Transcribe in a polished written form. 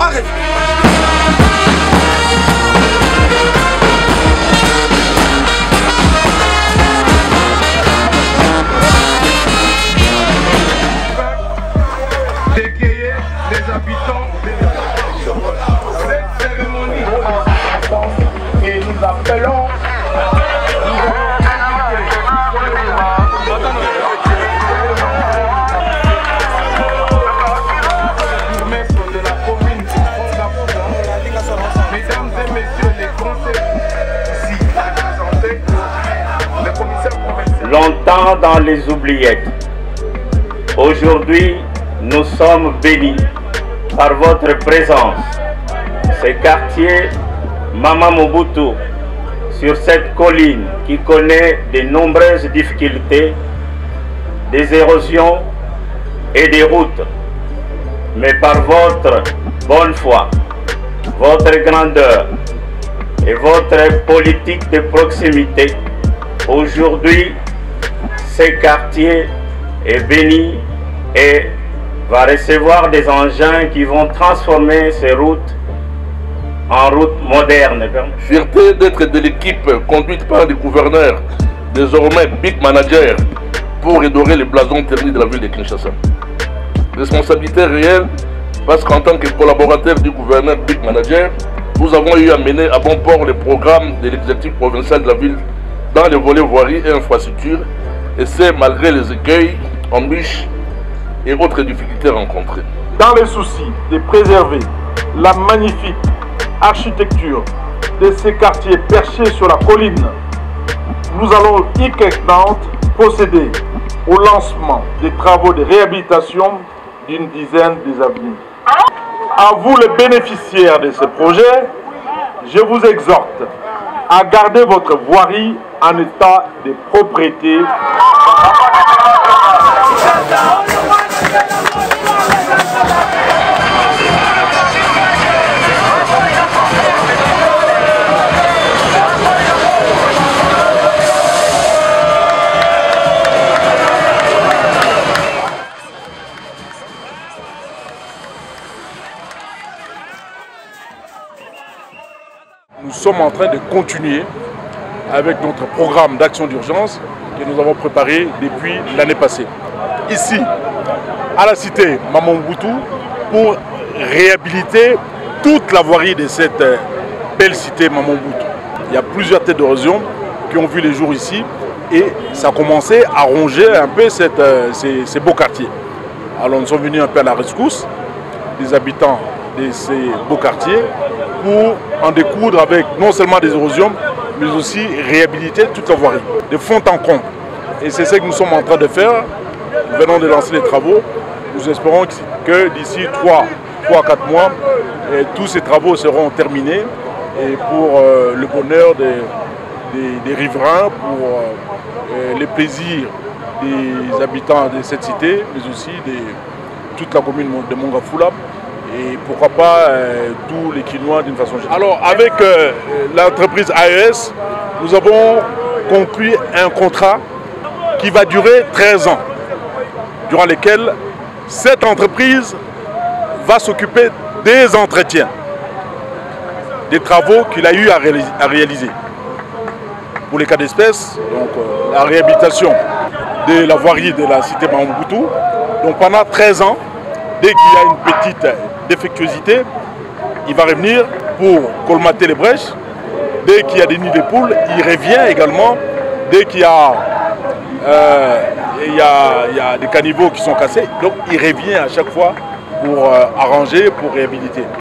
Arrête. D'égayer les habitants de cette cérémonie. Et nous appelons de la commune mesdames et messieurs les conseillers ici représentés, le commissaire provincial. Longtemps dans les oubliettes. Aujourd'hui, nous sommes bénis par votre présence. Ce quartier Mama Mobutu, sur cette colline qui connaît de nombreuses difficultés, des érosions et des routes. Mais par votre bonne foi, votre grandeur et votre politique de proximité, aujourd'hui, ce quartier est béni et va recevoir des engins qui vont transformer ces routes en routes modernes. Fierté d'être de l'équipe conduite par le gouverneur, désormais Big Manager, pour redorer les blasons ternis de la ville de Kinshasa. Responsabilité réelle, parce qu'en tant que collaborateur du gouverneur Big Manager, nous avons eu à mener à bon port le programme de l'exécutif provincial de la ville dans les volets voirie et infrastructure, et c'est malgré les écueils, embûches et autres difficultés rencontrées. Dans le souci de préserver la magnifique architecture de ces quartiers perchés sur la colline, nous allons procéder au lancement des travaux de réhabilitation d'une dizaine des avenues. À vous les bénéficiaires de ce projet, je vous exhorte à garder votre voirie en état de propriété. Nous sommes en train de continuer avec notre programme d'action d'urgence que nous avons préparé depuis l'année passée. Ici, à la cité Mama Mobutu, pour réhabiliter toute la voirie de cette belle cité Mama Mobutu. Il y a plusieurs têtes d'érosion qui ont vu les jours ici et ça a commencé à ronger un peu ces beaux quartiers. Alors nous sommes venus un peu à la rescousse des habitants de ces beaux quartiers pour en découdre avec non seulement des érosions, mais aussi réhabiliter toute la voirie, de fond en comble. Et c'est ce que nous sommes en train de faire. Nous venons de lancer les travaux. Nous espérons que d'ici 3 à 4 mois, tous ces travaux seront terminés et pour le bonheur des riverains, pour les plaisirs des habitants de cette cité, mais aussi de toute la commune de Mongafula. Et pourquoi pas tous les Quinois d'une façon générale. Alors avec l'entreprise AES, nous avons conclu un contrat qui va durer 13 ans, durant lesquels cette entreprise va s'occuper des entretiens, des travaux qu'il a eu à réaliser. Pour les cas d'espèce, donc la réhabilitation de la voirie de la cité Mama Mobutu. Donc pendant 13 ans, dès qu'il y a une petite défectuosité, il va revenir pour colmater les brèches. Dès qu'il y a des nids de poules, il revient également. Dès qu'il y a, des caniveaux qui sont cassés, donc il revient à chaque fois pour arranger, pour réhabiliter.